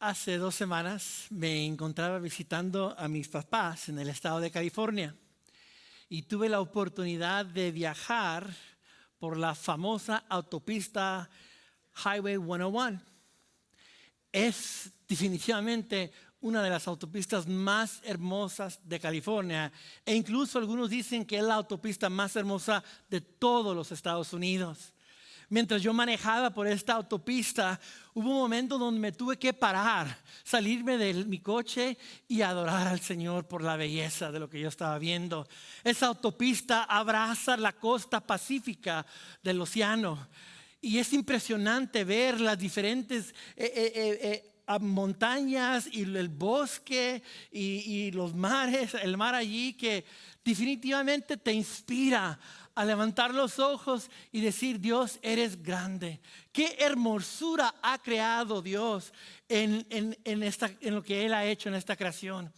Hace 2 semanas me encontraba visitando a mis papás en el estado de California y tuve la oportunidad de viajar por la famosa autopista Highway 101. Es definitivamente una de las autopistas más hermosas de California e incluso algunos dicen que es la autopista más hermosa de todos los Estados Unidos. Mientras yo manejaba por esta autopista, hubo un momento donde me tuve que parar, salirme de mi coche y adorar al Señor por la belleza de lo que yo estaba viendo. Esa autopista abraza la costa pacífica del océano y es impresionante ver las diferentes montañas y el bosque y los mares, el mar allí que definitivamente te inspira a levantar los ojos y decir: Dios, eres grande. Qué hermosura ha creado Dios en lo que Él ha hecho en esta creación.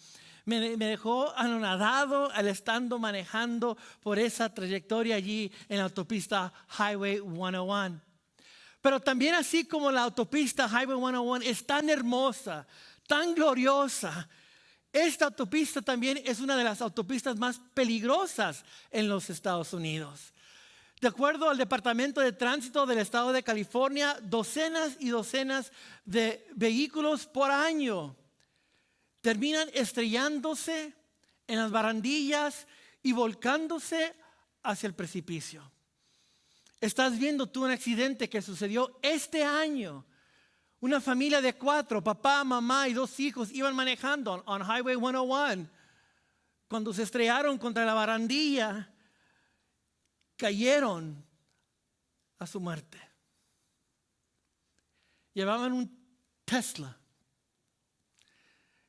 Me dejó anonadado al estando manejando por esa trayectoria allí en la autopista Highway 101. Pero también, así como la autopista Highway 101 es tan hermosa, tan gloriosa, esta autopista también es una de las autopistas más peligrosas en los Estados Unidos. De acuerdo al Departamento de Tránsito del Estado de California, docenas y docenas de vehículos por año terminan estrellándose en las barandillas y volcándose hacia el precipicio. Estás viendo tú un accidente que sucedió este año. Una familia de 4, papá, mamá y 2 hijos, iban manejando en Highway 101. Cuando se estrellaron contra la barandilla, cayeron a su muerte. Llevaban un Tesla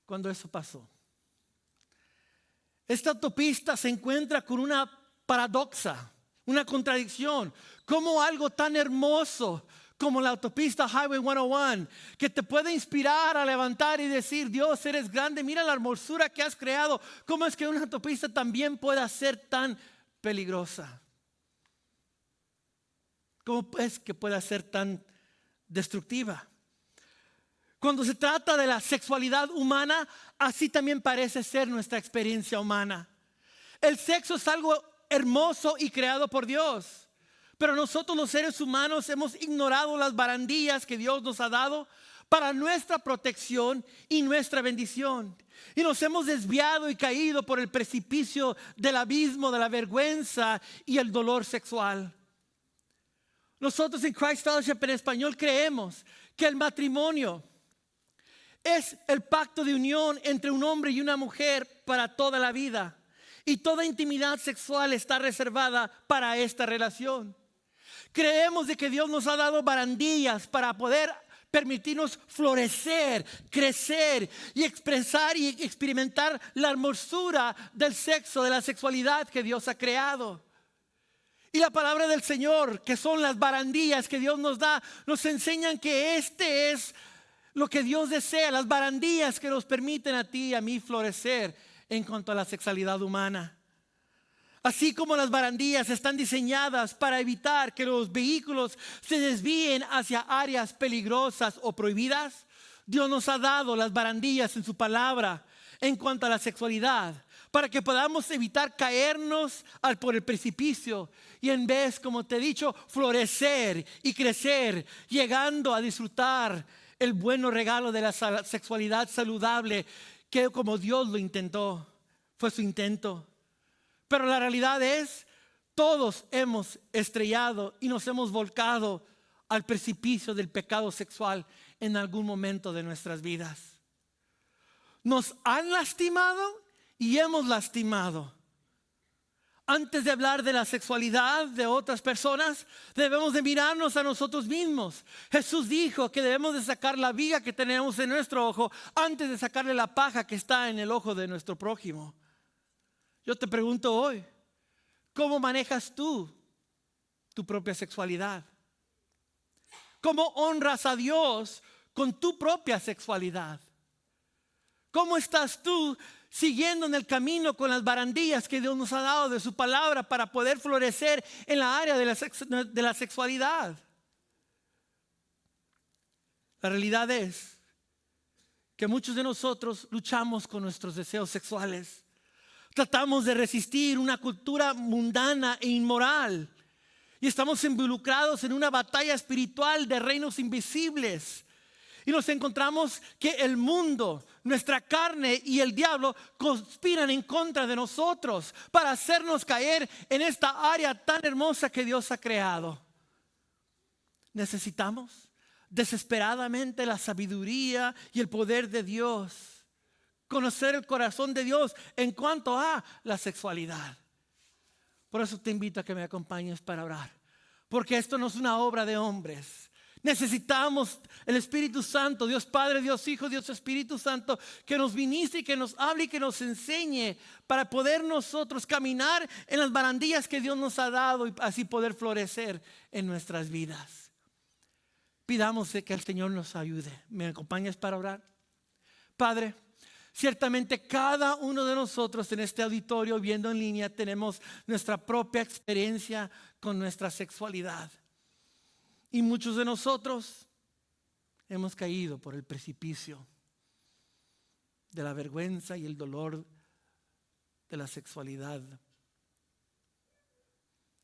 cuando eso pasó. Esta autopista se encuentra con una paradoja, una contradicción. Como algo tan hermoso como la autopista Highway 101, que te puede inspirar a levantar y decir: Dios, eres grande, mira la hermosura que has creado. ¿Cómo es que una autopista también pueda ser tan peligrosa? ¿Cómo es que pueda ser tan destructiva? Cuando se trata de la sexualidad humana, así también parece ser nuestra experiencia humana. El sexo es algo hermoso y creado por Dios. Pero nosotros, los seres humanos, hemos ignorado las barandillas que Dios nos ha dado para nuestra protección y nuestra bendición. Y nos hemos desviado y caído por el precipicio del abismo, de la vergüenza y el dolor sexual. Nosotros en Christ Fellowship en español creemos que el matrimonio es el pacto de unión entre un hombre y una mujer para toda la vida. Y toda intimidad sexual está reservada para esta relación. Creemos de que Dios nos ha dado barandillas para poder permitirnos florecer, crecer y expresar y experimentar la hermosura del sexo, de la sexualidad que Dios ha creado. Y la palabra del Señor, que son las barandillas que Dios nos da, nos enseñan que este es lo que Dios desea, las barandillas que nos permiten a ti y a mí florecer en cuanto a la sexualidad humana. Así como las barandillas están diseñadas para evitar que los vehículos se desvíen hacia áreas peligrosas o prohibidas, Dios nos ha dado las barandillas en su palabra en cuanto a la sexualidad, para que podamos evitar caernos por el precipicio y en vez, como te he dicho, florecer y crecer, llegando a disfrutar el bueno regalo de la sexualidad saludable, que como Dios lo intentó, fue su intento. Pero la realidad es, todos hemos estrellado y nos hemos volcado al precipicio del pecado sexual en algún momento de nuestras vidas. Nos han lastimado y hemos lastimado. Antes de hablar de la sexualidad de otras personas, debemos de mirarnos a nosotros mismos. Jesús dijo que debemos de sacar la viga que tenemos en nuestro ojo antes de sacarle la paja que está en el ojo de nuestro prójimo. Yo te pregunto hoy, ¿cómo manejas tú tu propia sexualidad? ¿Cómo honras a Dios con tu propia sexualidad? ¿Cómo estás tú siguiendo en el camino con las barandillas que Dios nos ha dado de su palabra para poder florecer en la área de la sexualidad? La realidad es que muchos de nosotros luchamos con nuestros deseos sexuales. Tratamos de resistir una cultura mundana e inmoral. Y estamos involucrados en una batalla espiritual de reinos invisibles. Y nos encontramos que el mundo, nuestra carne y el diablo conspiran en contra de nosotros para hacernos caer en esta área tan hermosa que Dios ha creado. Necesitamos desesperadamente la sabiduría y el poder de Dios. Conocer el corazón de Dios en cuanto a la sexualidad. Por eso te invito a que me acompañes para orar. Porque esto no es una obra de hombres. Necesitamos el Espíritu Santo, Dios Padre, Dios Hijo, Dios Espíritu Santo, que nos ministre y que nos hable y que nos enseñe para poder nosotros caminar en las barandillas que Dios nos ha dado y así poder florecer en nuestras vidas. Pidamos que el Señor nos ayude. ¿Me acompañas para orar? Padre, ciertamente cada uno de nosotros en este auditorio viendo en línea tenemos nuestra propia experiencia con nuestra sexualidad. Y muchos de nosotros hemos caído por el precipicio de la vergüenza y el dolor de la sexualidad.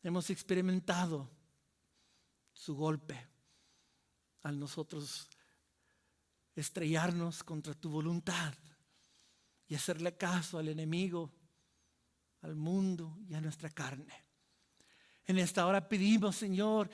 Hemos experimentado su golpe al nosotros estrellarnos contra tu voluntad y hacerle caso al enemigo, al mundo y a nuestra carne. En esta hora pedimos, Señor,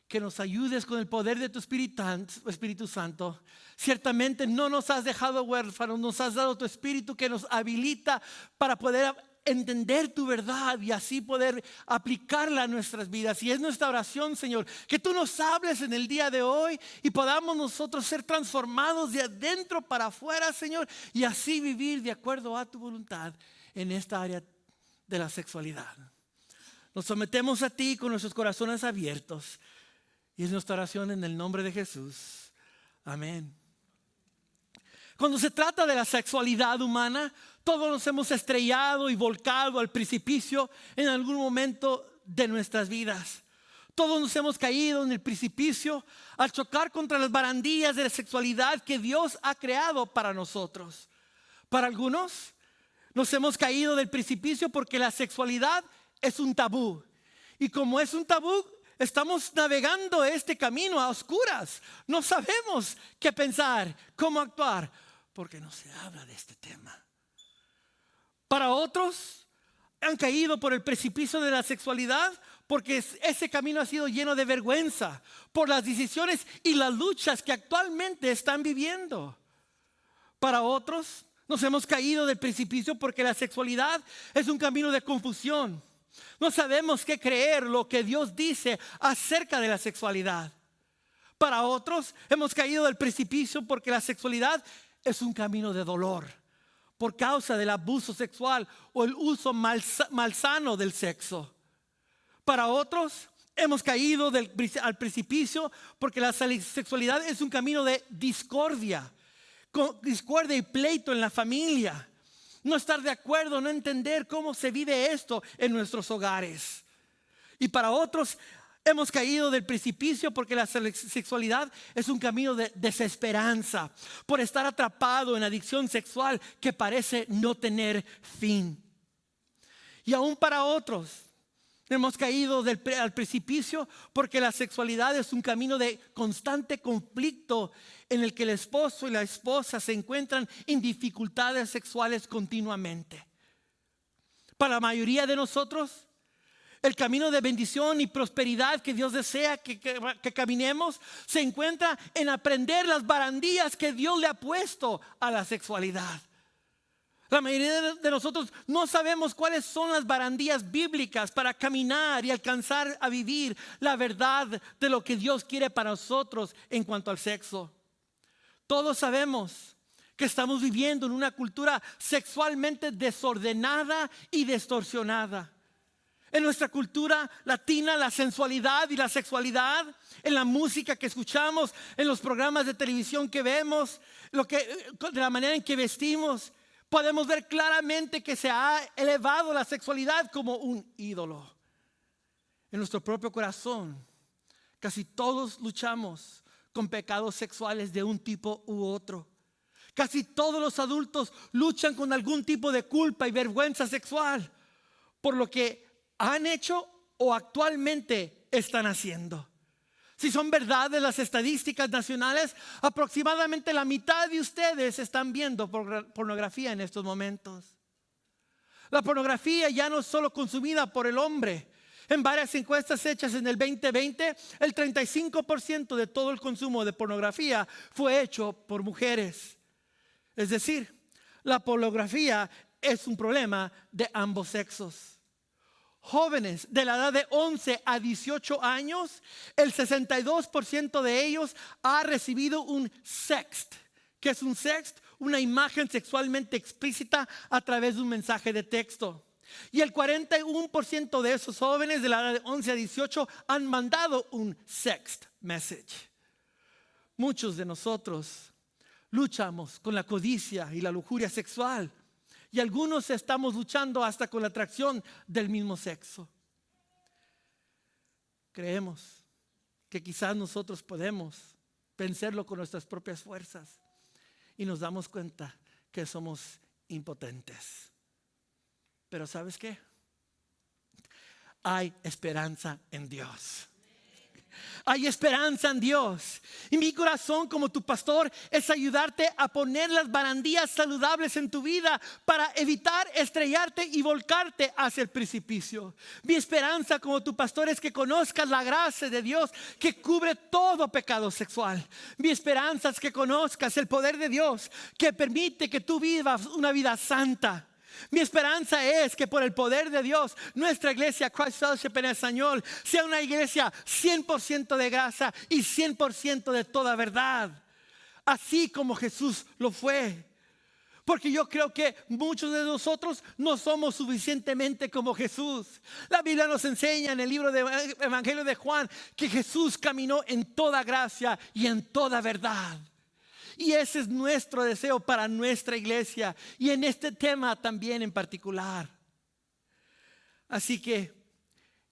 que nos ayudes con el poder de tu Espíritu Santo. Ciertamente no nos has dejado huérfanos, nos has dado tu Espíritu que nos habilita para poder entender tu verdad y así poder aplicarla a nuestras vidas. Y es nuestra oración, Señor, que tú nos hables en el día de hoy y podamos nosotros ser transformados de adentro para afuera, Señor, y así vivir de acuerdo a tu voluntad en esta área de la sexualidad. Nos sometemos a ti con nuestros corazones abiertos. Y es nuestra oración en el nombre de Jesús. Amén. Cuando se trata de la sexualidad humana, todos nos hemos estrellado y volcado al precipicio en algún momento de nuestras vidas. Todos nos hemos caído en el precipicio al chocar contra las barandillas de la sexualidad que Dios ha creado para nosotros. Para algunos nos hemos caído del precipicio porque la sexualidad es un tabú. Y como es un tabú, estamos navegando este camino a oscuras. No sabemos qué pensar, cómo actuar, porque no se habla de este tema. Para otros, han caído por el precipicio de la sexualidad porque ese camino ha sido lleno de vergüenza por las decisiones y las luchas que actualmente están viviendo. Para otros, nos hemos caído del precipicio porque la sexualidad es un camino de confusión. No sabemos qué creer lo que Dios dice acerca de la sexualidad. Para otros hemos caído del precipicio porque la sexualidad es un camino de dolor por causa del abuso sexual o el uso malsano del sexo. Para otros hemos caído al precipicio porque la sexualidad es un camino de discordia y pleito en la familia. No estar de acuerdo, no entender cómo se vive esto en nuestros hogares. Y para otros hemos caído del precipicio porque la sexualidad es un camino de desesperanza por estar atrapado en adicción sexual que parece no tener fin. Y aún para otros hemos caído al precipicio porque la sexualidad es un camino de constante conflicto en el que el esposo y la esposa se encuentran en dificultades sexuales continuamente. Para la mayoría de nosotros, el camino de bendición y prosperidad que Dios desea que caminemos se encuentra en aprender las barandillas que Dios le ha puesto a la sexualidad. La mayoría de nosotros no sabemos cuáles son las barandillas bíblicas para caminar y alcanzar a vivir la verdad de lo que Dios quiere para nosotros en cuanto al sexo. Todos sabemos que estamos viviendo en una cultura sexualmente desordenada y distorsionada. En nuestra cultura latina, la sensualidad y la sexualidad, en la música que escuchamos, en los programas de televisión que vemos, de la manera en que vestimos, podemos ver claramente que se ha elevado la sexualidad como un ídolo. En nuestro propio corazón, casi todos luchamos con pecados sexuales de un tipo u otro. Casi todos los adultos luchan con algún tipo de culpa y vergüenza sexual por lo que han hecho o actualmente están haciendo. Si son verdades las estadísticas nacionales, aproximadamente la mitad de ustedes están viendo pornografía en estos momentos. La pornografía ya no es solo consumida por el hombre. En varias encuestas hechas en el 2020, el 35% de todo el consumo de pornografía fue hecho por mujeres. Es decir, la pornografía es un problema de ambos sexos. Jóvenes de la edad de 11 a 18 años, el 62% de ellos ha recibido un sext. ¿Qué es un sext? Una imagen sexualmente explícita a través de un mensaje de texto. Y el 41% de esos jóvenes de la edad de 11 a 18 han mandado un sext message. Muchos de nosotros luchamos con la codicia y la lujuria sexual. Y algunos estamos luchando hasta con la atracción del mismo sexo. Creemos que quizás nosotros podemos vencerlo con nuestras propias fuerzas. Y nos damos cuenta que somos impotentes. Pero ¿sabes qué? Hay esperanza en Dios. Hay esperanza en Dios. Y mi corazón como tu pastor es ayudarte a poner las barandillas saludables en tu vida para evitar estrellarte y volcarte hacia el precipicio. Mi esperanza como tu pastor es que conozcas la gracia de Dios que cubre todo pecado sexual. Mi esperanza es que conozcas el poder de Dios que permite que tú vivas una vida santa. Mi esperanza es que por el poder de Dios nuestra iglesia Christ Fellowship en español sea una iglesia 100% de gracia y 100% de toda verdad, así como Jesús lo fue. Porque yo creo que muchos de nosotros no somos suficientemente como Jesús. La Biblia nos enseña en el libro del Evangelio de Juan que Jesús caminó en toda gracia y en toda verdad. Y ese es nuestro deseo para nuestra iglesia y en este tema también en particular. Así que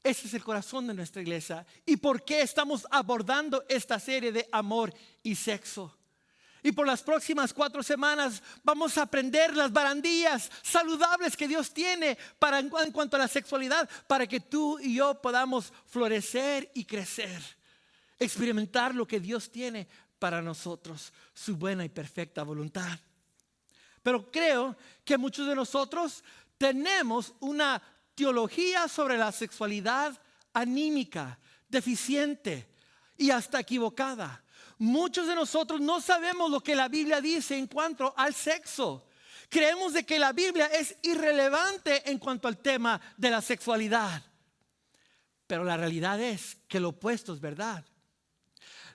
ese es el corazón de nuestra iglesia. ¿Y por qué estamos abordando esta serie de amor y sexo? Y por las próximas 4 semanas vamos a aprender las barandillas saludables que Dios tiene en cuanto a la sexualidad, para que tú y yo podamos florecer y crecer, experimentar lo que Dios tiene para nosotros, su buena y perfecta voluntad. Pero creo que muchos de nosotros tenemos una teología sobre la sexualidad anímica, deficiente y hasta equivocada. Muchos de nosotros no sabemos lo que la Biblia dice en cuanto al sexo. Creemos de que la Biblia es irrelevante en cuanto al tema de la sexualidad. Pero la realidad es que lo opuesto es verdad.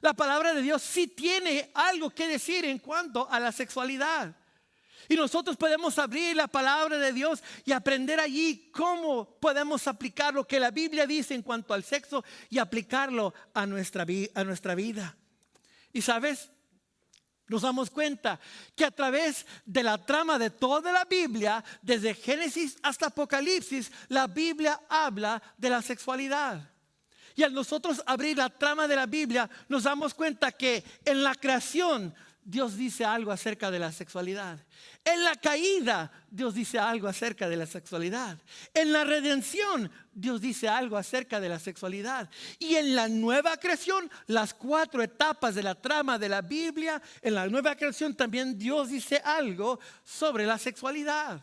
La palabra de Dios sí tiene algo que decir en cuanto a la sexualidad. Y nosotros podemos abrir la palabra de Dios y aprender allí cómo podemos aplicar lo que la Biblia dice en cuanto al sexo y aplicarlo a nuestra vida. Y sabes, nos damos cuenta que a través de la trama de toda la Biblia, desde Génesis hasta Apocalipsis, la Biblia habla de la sexualidad. Y al nosotros abrir la trama de la Biblia, nos damos cuenta que en la creación Dios dice algo acerca de la sexualidad. En la caída Dios dice algo acerca de la sexualidad. En la redención Dios dice algo acerca de la sexualidad. Y en la nueva creación, las 4 etapas de la trama de la Biblia, en la nueva creación también Dios dice algo sobre la sexualidad.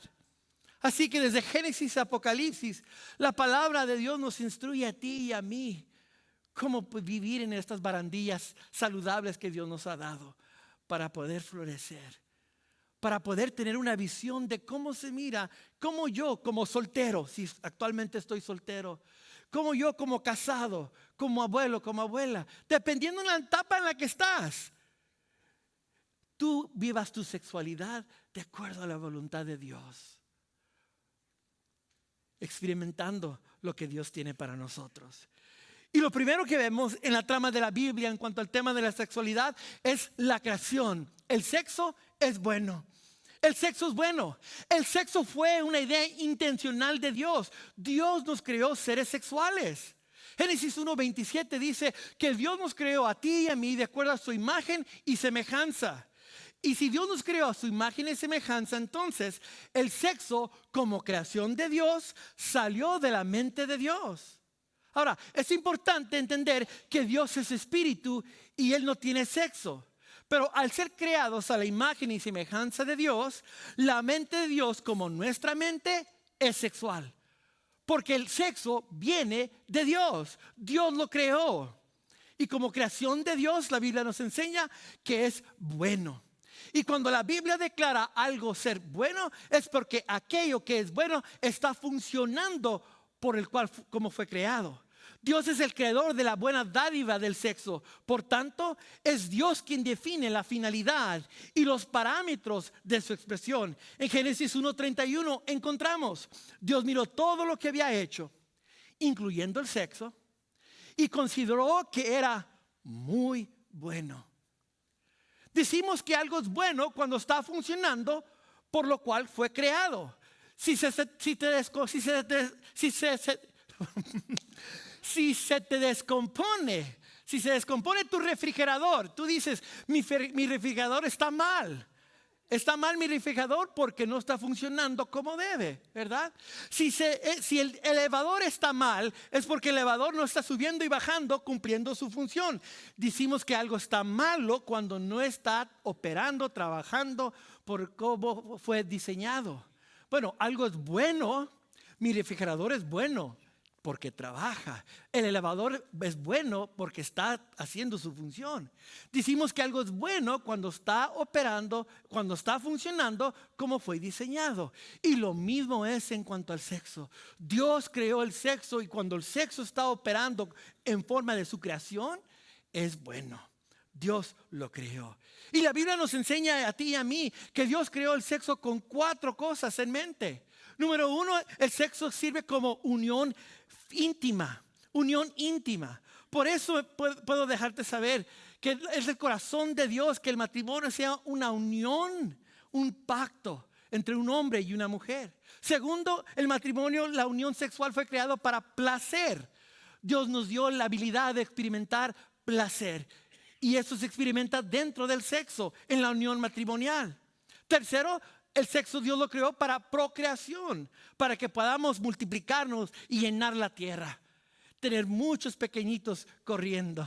Así que desde Génesis a Apocalipsis, la palabra de Dios nos instruye a ti y a mí cómo vivir en estas barandillas saludables que Dios nos ha dado para poder florecer, para poder tener una visión de cómo se mira, cómo yo como soltero, si actualmente estoy soltero, cómo yo como casado, como abuelo, como abuela, dependiendo de la etapa en la que estás, tú vivas tu sexualidad de acuerdo a la voluntad de Dios, experimentando lo que Dios tiene para nosotros. Y lo primero que vemos en la trama de la Biblia en cuanto al tema de la sexualidad es la creación. El sexo es bueno. El sexo es bueno. El sexo fue una idea intencional de Dios. Dios nos creó seres sexuales. Génesis 1:27 dice que Dios nos creó a ti y a mí de acuerdo a su imagen y semejanza. Y si Dios nos creó a su imagen y semejanza, entonces el sexo como creación de Dios salió de la mente de Dios. Ahora, es importante entender que Dios es espíritu y Él no tiene sexo. Pero al ser creados a la imagen y semejanza de Dios, la mente de Dios como nuestra mente es sexual. Porque el sexo viene de Dios. Dios lo creó. Y como creación de Dios, la Biblia nos enseña que es bueno. Y cuando la Biblia declara algo ser bueno, es porque aquello que es bueno está funcionando por el cual como fue creado. Dios es el creador de la buena dádiva del sexo. Por tanto, es Dios quien define la finalidad y los parámetros de su expresión. En Génesis 1:31 encontramos: Dios miró todo lo que había hecho, incluyendo el sexo, y consideró que era muy bueno. Decimos que algo es bueno cuando está funcionando, por lo cual fue creado. Si se descompone tu refrigerador, tú dices, mi refrigerador está mal. Está mal mi refrigerador porque no está funcionando como debe, ¿verdad? Si el elevador está mal, es porque el elevador no está subiendo y bajando cumpliendo su función. Decimos que algo está malo cuando no está operando, trabajando por cómo fue diseñado. Bueno, algo es bueno. Mi refrigerador es bueno porque trabaja. El elevador es bueno porque está haciendo su función. Decimos que algo es bueno cuando está operando, cuando está funcionando como fue diseñado. Y lo mismo es en cuanto al sexo. Dios creó el sexo y cuando el sexo está operando en forma de su creación, es bueno. Dios lo creó. Y la Biblia nos enseña a ti y a mí que Dios creó el sexo con 4 cosas en mente. Número 1, el sexo sirve como unión íntima, unión íntima. Por eso puedo dejarte saber que es el corazón de Dios que el matrimonio sea una unión, un pacto entre un hombre y una mujer. Segundo, el matrimonio, la unión sexual fue creado para placer. Dios nos dio la habilidad de experimentar placer y eso se experimenta dentro del sexo, en la unión matrimonial. Tercero, el sexo Dios lo creó para procreación, para que podamos multiplicarnos y llenar la tierra, tener muchos pequeñitos corriendo.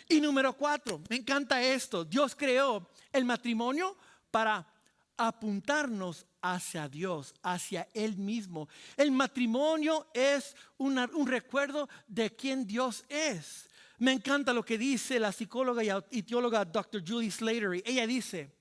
Y número 4, me encanta esto, Dios creó el matrimonio para apuntarnos hacia Dios, hacia Él mismo. El matrimonio es un recuerdo de quién Dios es. Me encanta lo que dice la psicóloga y teóloga Dr. Julie Slattery. Ella dice,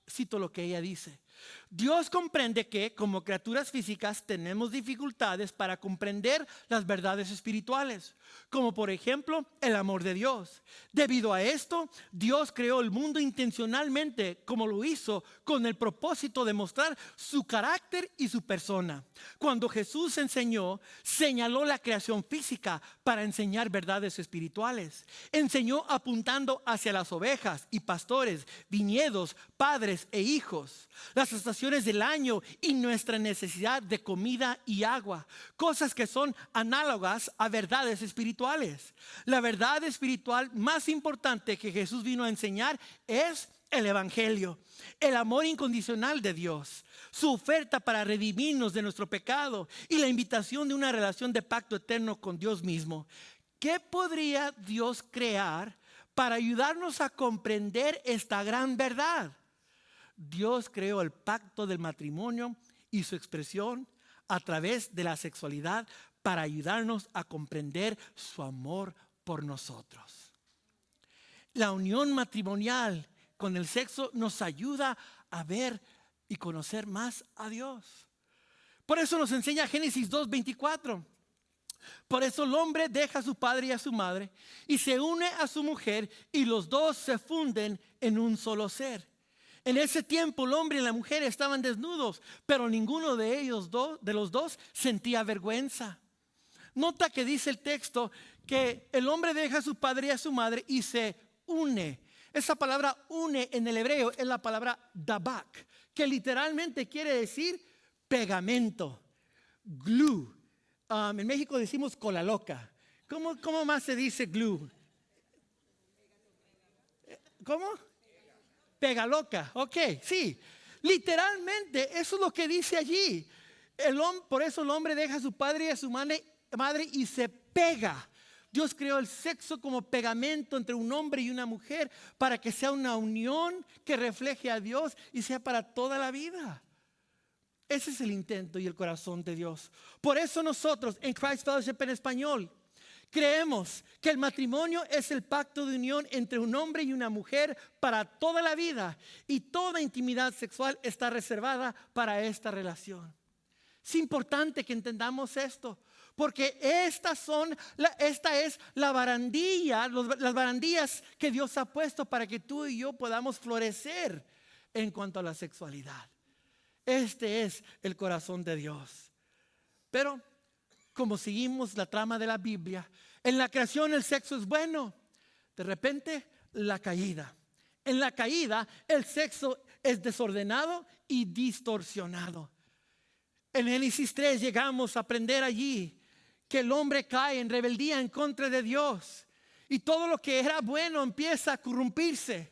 cito lo que ella dice: Dios comprende que como criaturas físicas tenemos dificultades para comprender las verdades espirituales, como por ejemplo el amor de Dios. Debido a esto, Dios creó el mundo intencionalmente como lo hizo con el propósito de mostrar su carácter y su persona. Cuando Jesús enseñó, señaló la creación física para enseñar verdades espirituales. Enseñó apuntando hacia las ovejas y pastores, viñedos, padres e hijos, las estaciones del año y nuestra necesidad de comida y agua, cosas que son análogas a verdades espirituales. La verdad espiritual más importante que Jesús vino a enseñar es el evangelio, el amor incondicional de Dios, su oferta para redimirnos de nuestro pecado y la invitación de una relación de pacto eterno con Dios mismo. ¿Qué podría Dios crear para ayudarnos a comprender esta gran verdad? Dios creó el pacto del matrimonio y su expresión a través de la sexualidad para ayudarnos a comprender su amor por nosotros. La unión matrimonial con el sexo nos ayuda a ver y conocer más a Dios. Por eso nos enseña Génesis 2:24. Por eso el hombre deja a su padre y a su madre y se une a su mujer y los dos se funden en un solo ser. En ese tiempo el hombre y la mujer estaban desnudos, pero ninguno de ellos de los dos sentía vergüenza. Nota que dice el texto que el hombre deja a su padre y a su madre y se une. Esa palabra une en el hebreo es la palabra dabak, que literalmente quiere decir pegamento, glue. En México decimos cola loca. ¿Cómo más se dice glue? ¿Cómo? pega loca. Ok, sí. Literalmente, eso es lo que dice allí. Por eso el hombre deja a su padre y a su madre y se pega. Dios creó el sexo como pegamento entre un hombre y una mujer para que sea una unión que refleje a Dios y sea para toda la vida. Ese es el intento y el corazón de Dios. Por eso nosotros en Christ Fellowship en español creemos que el matrimonio es el pacto de unión entre un hombre y una mujer para toda la vida, y toda intimidad sexual está reservada para esta relación. Es importante que entendamos esto, porque esta es la barandilla, las barandillas que Dios ha puesto para que tú y yo podamos florecer en cuanto a la sexualidad. Este es el corazón de Dios. Pero como seguimos la trama de la Biblia, en la creación el sexo es bueno. De repente, la caída. En la caída, el sexo es desordenado y distorsionado. En Génesis 3 llegamos a aprender allí que el hombre cae en rebeldía en contra de Dios. Y todo lo que era bueno empieza a corrompirse.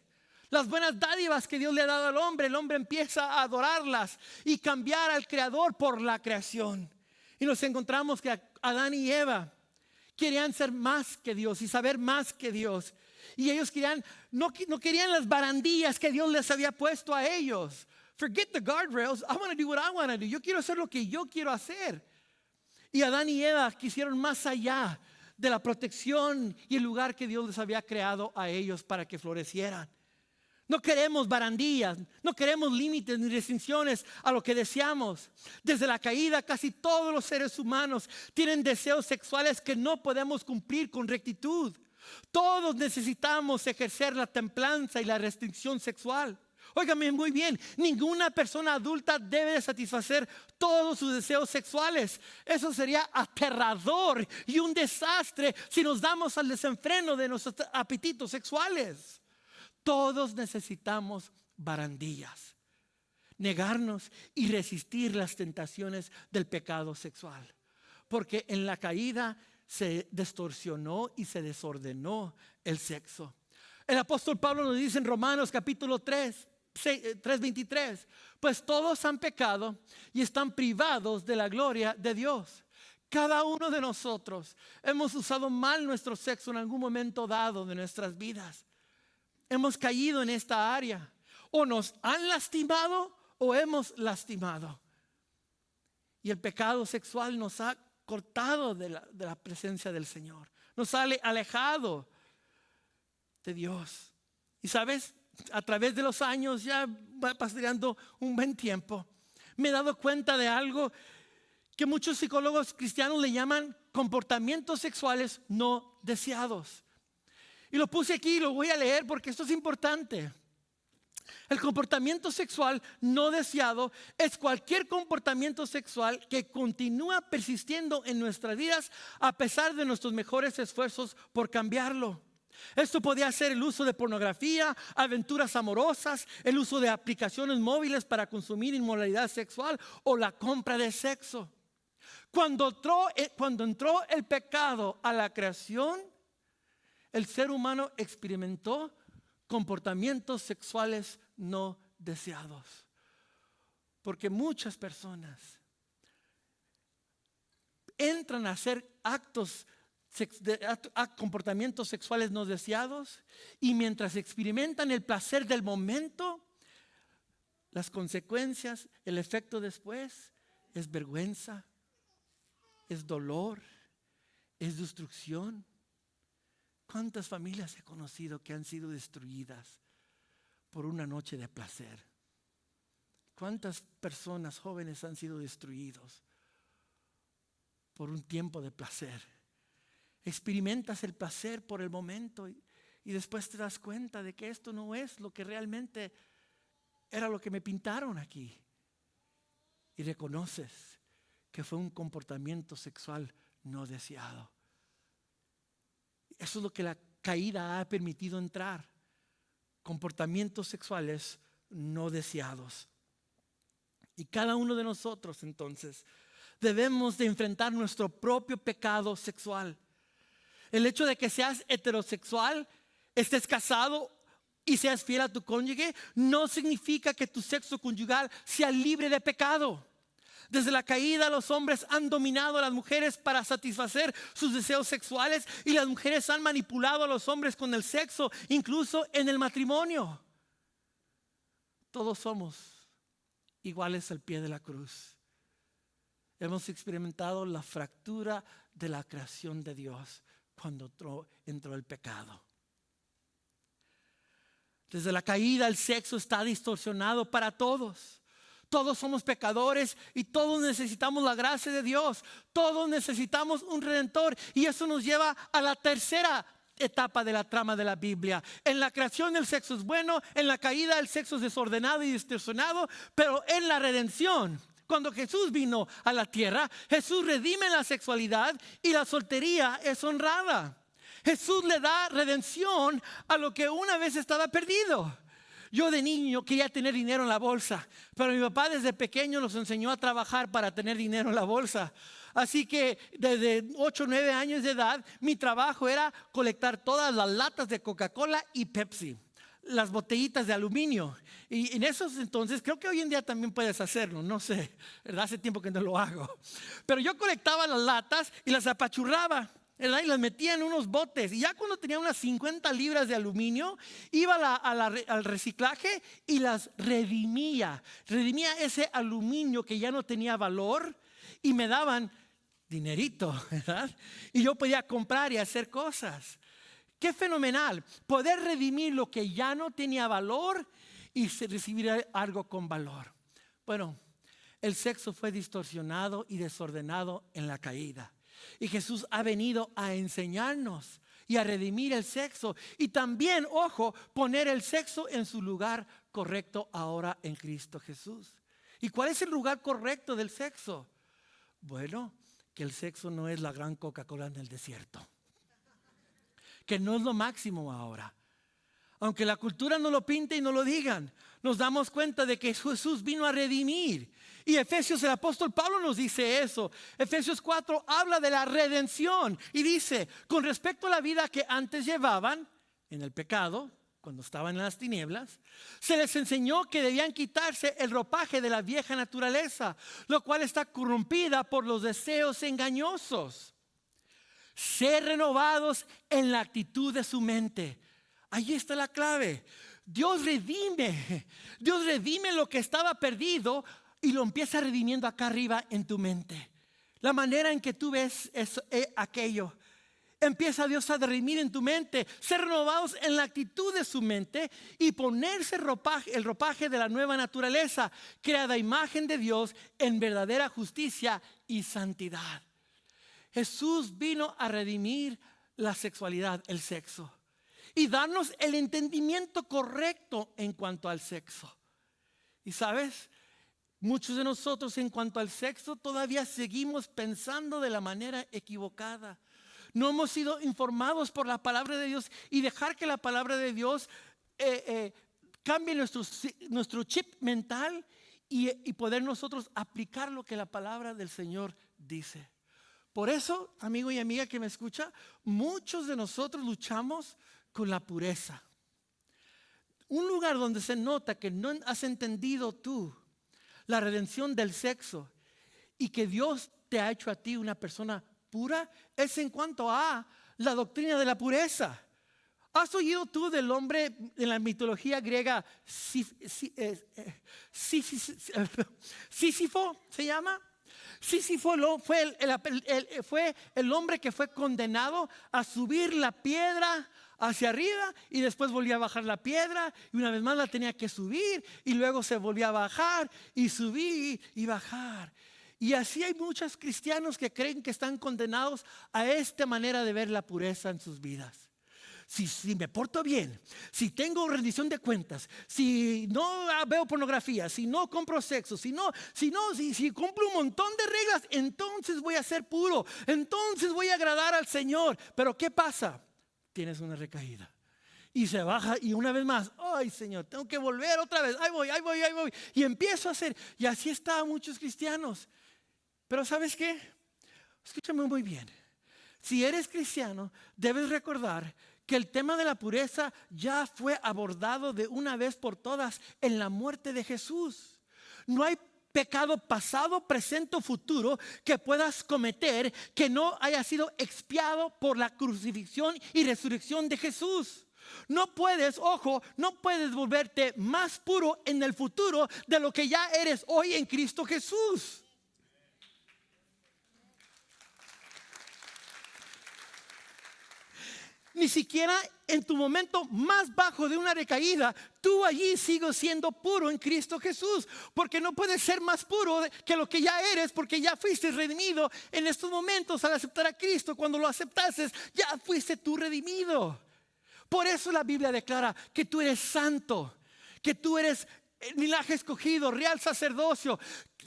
Las buenas dádivas que Dios le ha dado al hombre, el hombre empieza a adorarlas y cambiar al Creador por la creación. Y nos encontramos que Adán y Eva querían ser más que Dios y saber más que Dios. Y ellos no querían las barandillas que Dios les había puesto a ellos. Forget the guardrails, I want to do what I want to do. Yo quiero hacer lo que yo quiero hacer. Y Adán y Eva quisieron más allá de la protección y el lugar que Dios les había creado a ellos para que florecieran. No queremos barandillas, no queremos límites ni restricciones a lo que deseamos. Desde la caída, casi todos los seres humanos tienen deseos sexuales que no podemos cumplir con rectitud. Todos necesitamos ejercer la templanza y la restricción sexual. Óigame muy bien, ninguna persona adulta debe satisfacer todos sus deseos sexuales. Eso sería aterrador y un desastre si nos damos al desenfreno de nuestros apetitos sexuales. Todos necesitamos barandillas, negarnos y resistir las tentaciones del pecado sexual. Porque en la caída se distorsionó y se desordenó el sexo. El apóstol Pablo nos dice en Romanos capítulo 3:23, pues todos han pecado y están privados de la gloria de Dios. Cada uno de nosotros hemos usado mal nuestro sexo en algún momento dado de nuestras vidas. Hemos caído en esta área. O nos han lastimado o hemos lastimado. Y el pecado sexual nos ha cortado de la presencia del Señor. Nos ha alejado de Dios. Y sabes, a través de los años, ya va pasando un buen tiempo, me he dado cuenta de algo que muchos psicólogos cristianos le llaman comportamientos sexuales no deseados. Y lo puse aquí y lo voy a leer porque esto es importante. El comportamiento sexual no deseado es cualquier comportamiento sexual que continúa persistiendo en nuestras vidas a pesar de nuestros mejores esfuerzos por cambiarlo. Esto podría ser el uso de pornografía, aventuras amorosas, el uso de aplicaciones móviles para consumir inmoralidad sexual o la compra de sexo. Cuando entró el pecado a la creación, el ser humano experimentó comportamientos sexuales no deseados. Porque muchas personas entran a hacer comportamientos sexuales no deseados, y mientras experimentan el placer del momento, las consecuencias, el efecto después es vergüenza, es dolor, es destrucción. ¿Cuántas familias he conocido que han sido destruidas por una noche de placer? ¿Cuántas personas jóvenes han sido destruidos por un tiempo de placer? Experimentas el placer por el momento y después te das cuenta de que esto no es lo que realmente era lo que me pintaron aquí. Y reconoces que fue un comportamiento sexual no deseado. Eso es lo que la caída ha permitido entrar. Comportamientos sexuales no deseados. Y cada uno de nosotros entonces debemos de enfrentar nuestro propio pecado sexual. El hecho de que seas heterosexual, estés casado y seas fiel a tu cónyuge, no significa que tu sexo conyugal sea libre de pecado. Desde la caída, los hombres han dominado a las mujeres para satisfacer sus deseos sexuales, y las mujeres han manipulado a los hombres con el sexo, incluso en el matrimonio. Todos somos iguales al pie de la cruz. Hemos experimentado la fractura de la creación de Dios cuando entró el pecado. Desde la caída, el sexo está distorsionado para todos. Todos somos pecadores y todos necesitamos la gracia de Dios. Todos necesitamos un redentor, y eso nos lleva a la tercera etapa de la trama de la Biblia. En la creación el sexo es bueno, en la caída el sexo es desordenado y distorsionado, pero en la redención, cuando Jesús vino a la tierra, Jesús redime la sexualidad y la soltería es honrada. Jesús le da redención a lo que una vez estaba perdido. Yo de niño quería tener dinero en la bolsa, pero mi papá desde pequeño nos enseñó a trabajar para tener dinero en la bolsa. Así que desde 8 o 9 años de edad, mi trabajo era colectar todas las latas de Coca-Cola y Pepsi, las botellitas de aluminio. Y en esos entonces, creo que hoy en día también puedes hacerlo, no sé, ¿verdad? Hace tiempo que no lo hago. Pero yo colectaba las latas y las apachurraba, ¿verdad? Y las metía en unos botes, y ya cuando tenía unas 50 libras de aluminio, iba al reciclaje y las redimía ese aluminio que ya no tenía valor, y me daban dinerito, ¿verdad? Y yo podía comprar y hacer cosas. Qué fenomenal poder redimir lo que ya no tenía valor y recibir algo con valor. Bueno, el sexo fue distorsionado y desordenado en la caída. Y Jesús ha venido a enseñarnos y a redimir el sexo. Y también, ojo, poner el sexo en su lugar correcto ahora en Cristo Jesús. ¿Y cuál es el lugar correcto del sexo? Bueno, que el sexo no es la gran Coca-Cola en el desierto. Que no es lo máximo ahora. Aunque la cultura no lo pinte y no lo digan, nos damos cuenta de que Jesús vino a redimir. Y Efesios, el apóstol Pablo nos dice eso. Efesios 4 habla de la redención y dice: con respecto a la vida que antes llevaban en el pecado, cuando estaban en las tinieblas, se les enseñó que debían quitarse el ropaje de la vieja naturaleza, lo cual está corrompida por los deseos engañosos. Ser renovados en la actitud de su mente. Ahí está la clave. Dios redime lo que estaba perdido y lo empieza redimiendo acá arriba en tu mente. La manera en que tú ves aquello. Empieza Dios a redimir en tu mente, ser renovados en la actitud de su mente y ponerse el ropaje de la nueva naturaleza, creada a imagen de Dios en verdadera justicia y santidad. Jesús vino a redimir la sexualidad, el sexo, y darnos el entendimiento correcto en cuanto al sexo. Y sabes, muchos de nosotros en cuanto al sexo todavía seguimos pensando de la manera equivocada. No hemos sido informados por la palabra de Dios, y dejar que la palabra de Dios cambie nuestro chip mental y poder nosotros aplicar lo que la palabra del Señor dice. Por eso, amigo y amiga que me escucha, muchos de nosotros luchamos con la pureza. Un lugar donde se nota que no has entendido tú la redención del sexo y que Dios te ha hecho a ti una persona pura es en cuanto a la doctrina de la pureza. ¿Has oído tú del hombre en la mitología griega Sísifo se llama? Sísifo fue el hombre que fue condenado a subir la piedra hacia arriba y después volvía a bajar la piedra y una vez más la tenía que subir y luego se volvía a bajar y subir y bajar. Y así hay muchos cristianos que creen que están condenados a esta manera de ver la pureza en sus vidas. Si me porto bien, si tengo rendición de cuentas, si no veo pornografía, si no compro sexo, si cumplo un montón de reglas, entonces voy a ser puro, entonces voy a agradar al Señor. Pero ¿qué pasa? Tienes una recaída y se baja y una vez más, ay Señor, tengo que volver otra vez, ahí voy y empiezo a hacer, y así están muchos cristianos. Pero ¿sabes qué? Escúchame muy bien. Si eres cristiano, debes recordar que el tema de la pureza ya fue abordado de una vez por todas en la muerte de Jesús. No hay pecado pasado, presente o futuro que puedas cometer que no haya sido expiado por la crucifixión y resurrección de Jesús. No puedes, ojo, no puedes volverte más puro en el futuro de lo que ya eres hoy en Cristo Jesús. Ni siquiera en tu momento más bajo de una recaída, tú allí sigues siendo puro en Cristo Jesús. Porque no puedes ser más puro que lo que ya eres, porque ya fuiste redimido en estos momentos al aceptar a Cristo. Cuando lo aceptaste, ya fuiste tú redimido. Por eso la Biblia declara que tú eres santo, que tú eres linaje escogido, real sacerdocio.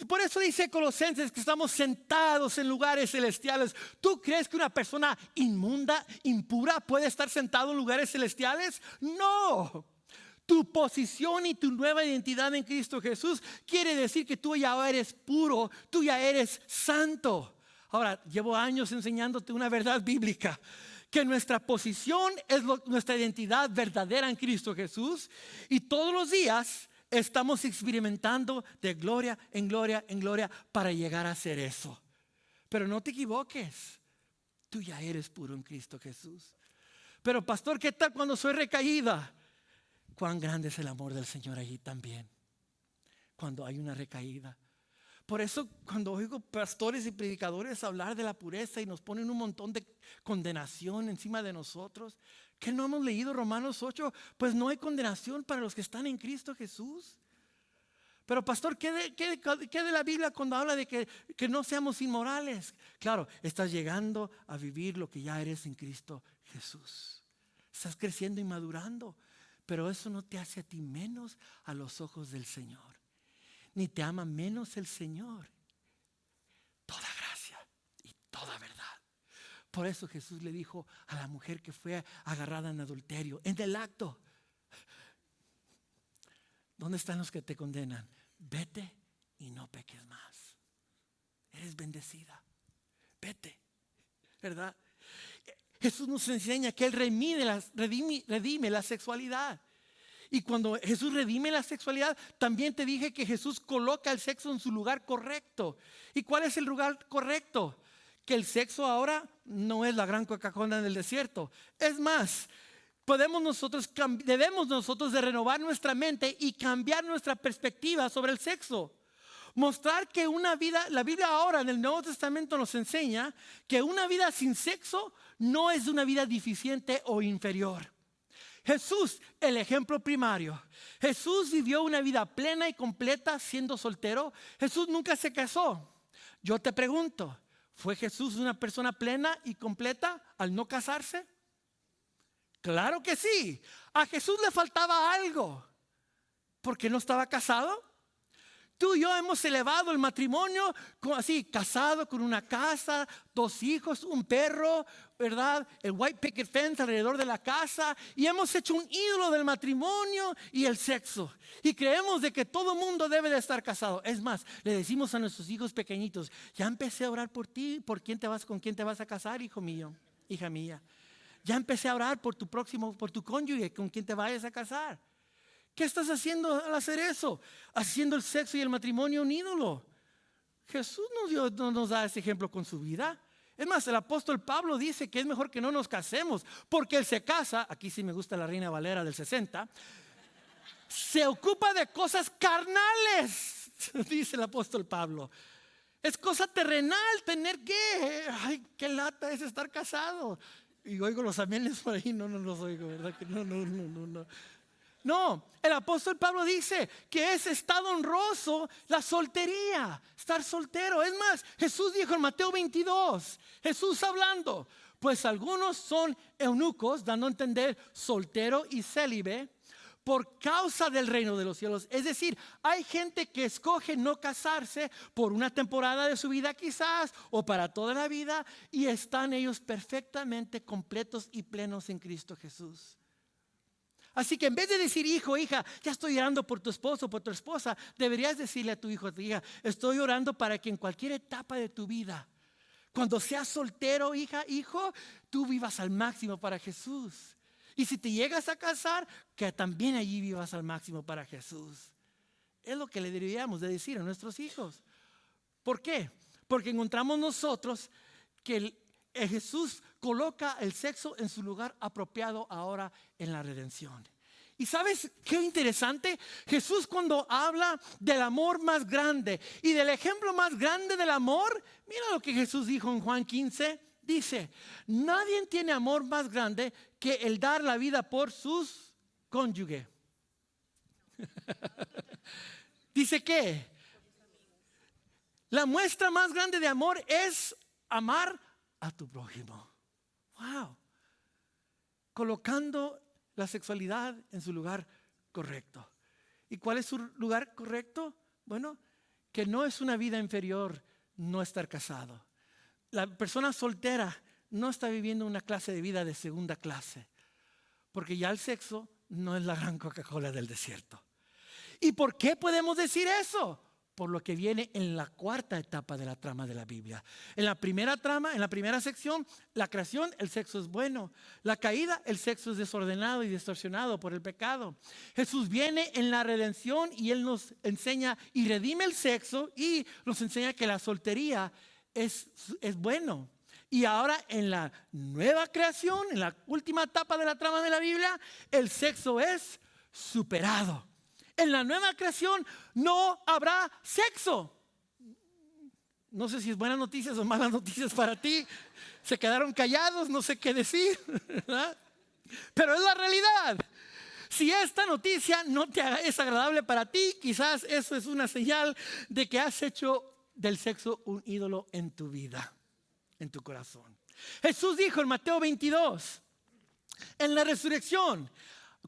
Por eso dice Colosenses que estamos sentados en lugares celestiales. ¿Tú crees que una persona inmunda, impura puede estar sentado en lugares celestiales? No. Tu posición y tu nueva identidad en Cristo Jesús quiere decir que tú ya eres puro, tú ya eres santo. Ahora, llevo años enseñándote una verdad bíblica, que nuestra posición es nuestra identidad verdadera en Cristo Jesús, y todos los días estamos experimentando de gloria en gloria en gloria para llegar a ser eso. Pero no te equivoques, tú ya eres puro en Cristo Jesús. Pero pastor, ¿qué tal cuando soy recaída? Cuán grande es el amor del Señor allí también, cuando hay una recaída. Por eso cuando oigo pastores y predicadores hablar de la pureza y nos ponen un montón de condenación encima de nosotros, ¿que no hemos leído Romanos 8? Pues no hay condenación para los que están en Cristo Jesús. Pero pastor, ¿qué de la Biblia cuando habla de que no seamos inmorales? Claro, estás llegando a vivir lo que ya eres en Cristo Jesús. Estás creciendo y madurando, pero eso no te hace a ti menos a los ojos del Señor. Ni te ama menos el Señor. Toda gracia y toda verdad. Por eso Jesús le dijo a la mujer que fue agarrada en adulterio, en el acto: ¿dónde están los que te condenan? Vete y no peques más. Eres bendecida. Vete, ¿verdad? Jesús nos enseña que Él redime la sexualidad. Y cuando Jesús redime la sexualidad, también te dije que Jesús coloca el sexo en su lugar correcto. ¿Y cuál es el lugar correcto? Que el sexo ahora no es la gran Coca-Cola del desierto. Es más, debemos nosotros de renovar nuestra mente y cambiar nuestra perspectiva sobre el sexo. Mostrar que la Biblia ahora en el Nuevo Testamento nos enseña que una vida sin sexo no es una vida deficiente o inferior. Jesús, el ejemplo primario. Jesús vivió una vida plena y completa siendo soltero. Jesús nunca se casó. Yo te pregunto, ¿fue Jesús una persona plena y completa al no casarse? Claro que sí. A Jesús le faltaba algo, porque no estaba casado. Tú y yo hemos elevado el matrimonio así, casado con una casa, 2 hijos, un perro, ¿verdad? El white picket fence alrededor de la casa, y hemos hecho un ídolo del matrimonio y el sexo. Y creemos de que todo mundo debe de estar casado. Es más, le decimos a nuestros hijos pequeñitos: ya empecé a orar por ti, con quién te vas a casar, hijo mío, hija mía. Ya empecé a orar por tu cónyuge, con quien te vayas a casar. ¿Qué estás haciendo al hacer eso? Haciendo el sexo y el matrimonio un ídolo. Jesús no nos da ese ejemplo con su vida. Es más, el apóstol Pablo dice que es mejor que no nos casemos, porque él se casa, aquí sí me gusta la Reina Valera del 60, se ocupa de cosas carnales, dice el apóstol Pablo. Es cosa terrenal tener que, ay, qué lata es estar casado. Y oigo los amenes por ahí, no los oigo, ¿verdad? Que no. No, el apóstol Pablo dice que está honroso la soltería, estar soltero. Es más, Jesús dijo en Mateo 22, Jesús hablando: pues algunos son eunucos, dando a entender soltero y célibe, por causa del reino de los cielos. Es decir, hay gente que escoge no casarse por una temporada de su vida quizás, o para toda la vida, y están ellos perfectamente completos y plenos en Cristo Jesús. Así que en vez de decir: hijo, hija, ya estoy orando por tu esposo, por tu esposa, deberías decirle a tu hijo, a tu hija: estoy orando para que en cualquier etapa de tu vida, cuando seas soltero, hija, hijo, tú vivas al máximo para Jesús. Y si te llegas a casar, que también allí vivas al máximo para Jesús. Es lo que le deberíamos de decir a nuestros hijos. ¿Por qué? Porque encontramos nosotros que Jesús coloca el sexo en su lugar apropiado ahora en la redención. Y ¿sabes qué interesante? Jesús, cuando habla del amor más grande y del ejemplo más grande del amor, mira lo que Jesús dijo en Juan 15. Dice, nadie tiene amor más grande que el dar la vida por sus cónyuges. Dice que la muestra más grande de amor es amar a tu prójimo. Wow. Colocando la sexualidad en su lugar correcto. ¿Y cuál es su lugar correcto? Bueno, que no es una vida inferior no estar casado. La persona soltera no está viviendo una clase de vida de segunda clase, porque ya el sexo no es la gran Coca-Cola del desierto. ¿Y por qué podemos decir eso? Por lo que viene en la cuarta etapa de la trama de la Biblia. En la primera trama, en la primera sección, la creación, el sexo es bueno. La caída, el sexo es desordenado y distorsionado por el pecado. Jesús viene en la redención y Él nos enseña y redime el sexo y nos enseña que la soltería es bueno. Y ahora en la nueva creación, en la última etapa de la trama de la Biblia, el sexo es superado. En la nueva creación no habrá sexo. No sé si es buenas noticias o malas noticias para ti. Se quedaron callados, no sé qué decir, ¿verdad? Pero es la realidad. Si esta noticia no te es agradable para ti, quizás eso es una señal de que has hecho del sexo un ídolo en tu vida, en tu corazón. Jesús dijo en Mateo 22, en la resurrección,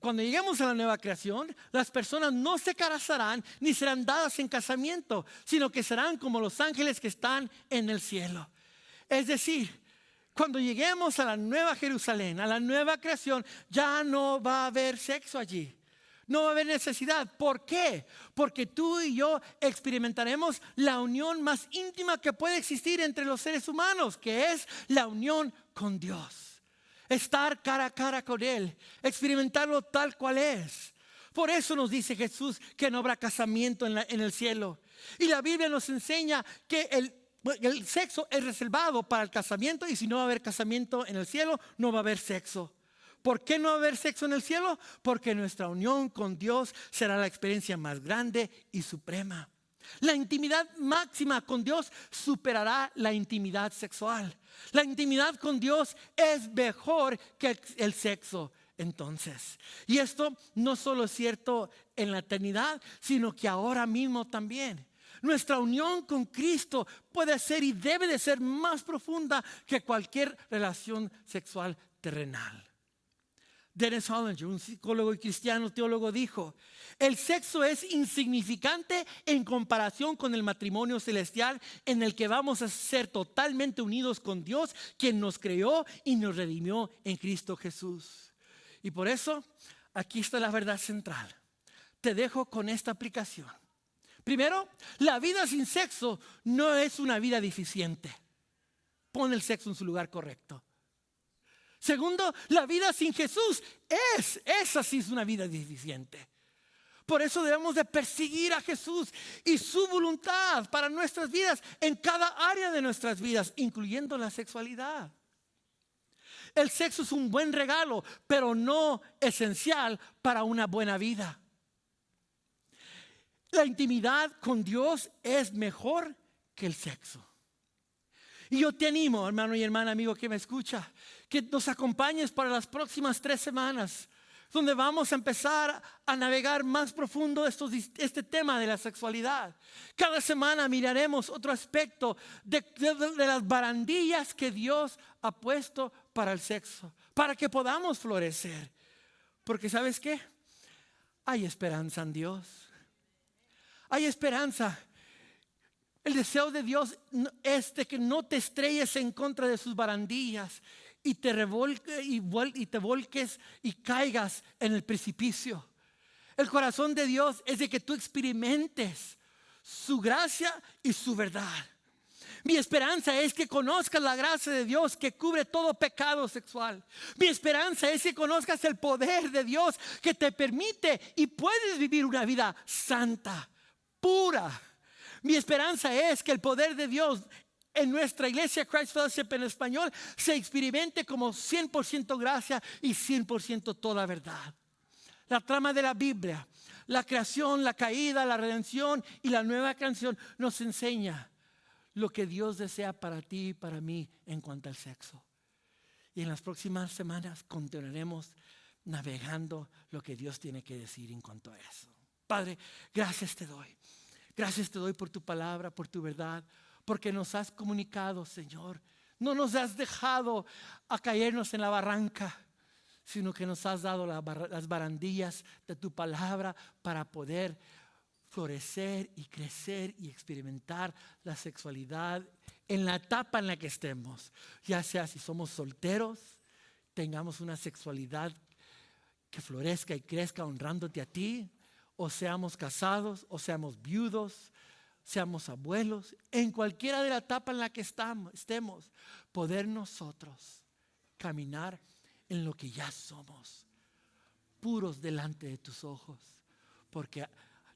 cuando lleguemos a la nueva creación, las personas no se casarán ni serán dadas en casamiento, sino que serán como los ángeles que están en el cielo. Es decir, cuando lleguemos a la nueva Jerusalén, a la nueva creación, ya no va a haber sexo allí. No va a haber necesidad. ¿Por qué? Porque tú y yo experimentaremos la unión más íntima que puede existir entre los seres humanos, que es la unión con Dios. Estar cara a cara con Él, experimentarlo tal cual es. Por eso nos dice Jesús que no habrá casamiento en el cielo. Y la Biblia nos enseña que el sexo es reservado para el casamiento, y si no va a haber casamiento en el cielo, no va a haber sexo. ¿Por qué no va a haber sexo en el cielo? Porque nuestra unión con Dios será la experiencia más grande y suprema. La intimidad máxima con Dios superará la intimidad sexual. La intimidad con Dios es mejor que el sexo entonces. Y esto no solo es cierto en la eternidad, sino que ahora mismo también. Nuestra unión con Cristo puede ser y debe de ser más profunda que cualquier relación sexual terrenal. Dennis Hollinger, un psicólogo y cristiano teólogo, dijo: el sexo es insignificante en comparación con el matrimonio celestial, en el que vamos a ser totalmente unidos con Dios, quien nos creó y nos redimió en Cristo Jesús. Y por eso, aquí está la verdad central. Te dejo con esta aplicación. Primero, la vida sin sexo no es una vida deficiente. Pon el sexo en su lugar correcto. Segundo, la vida sin Jesús esa sí es una vida deficiente. Por eso debemos de perseguir a Jesús y su voluntad para nuestras vidas en cada área de nuestras vidas, incluyendo la sexualidad. El sexo es un buen regalo, pero no esencial para una buena vida. La intimidad con Dios es mejor que el sexo. Y yo te animo, hermano y hermana, amigo que me escucha, que nos acompañes para las próximas 3 semanas, donde vamos a empezar a navegar más profundo este tema de la sexualidad. Cada semana miraremos otro aspecto de las barandillas que Dios ha puesto para el sexo, para que podamos florecer. Porque ¿sabes qué? Hay esperanza en Dios. Hay esperanza. El deseo de Dios es de que no te estrelles en contra de sus barandillas y te volques y caigas en el precipicio. El corazón de Dios es de que tú experimentes su gracia y su verdad. Mi esperanza es que conozcas la gracia de Dios que cubre todo pecado sexual. Mi esperanza es que conozcas el poder de Dios que te permite y puedes vivir una vida santa, pura. Mi esperanza es que el poder de Dios en nuestra iglesia Christ Fellowship en español se experimente como 100% gracia y 100% toda verdad. La trama de la Biblia, la creación, la caída, la redención y la nueva canción nos enseña lo que Dios desea para ti y para mí en cuanto al sexo. Y en las próximas semanas continuaremos navegando lo que Dios tiene que decir en cuanto a eso. Padre, gracias te doy. Gracias te doy por tu palabra, por tu verdad, porque nos has comunicado, Señor. No nos has dejado a caernos en la barranca, sino que nos has dado las barandillas de tu palabra para poder florecer y crecer y experimentar la sexualidad en la etapa en la que estemos. Ya sea si somos solteros, tengamos una sexualidad que florezca y crezca honrándote a ti, o seamos casados, o seamos viudos, seamos abuelos, en cualquiera de la etapa en la que estemos, poder nosotros caminar en lo que ya somos, puros delante de tus ojos, porque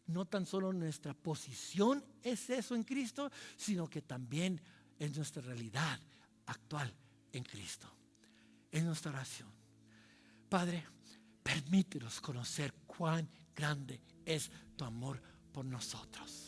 no tan solo nuestra posición es eso en Cristo, sino que también es nuestra realidad actual en Cristo. Es nuestra oración. Padre, permítenos conocer cuán grande es tu amor por nosotros.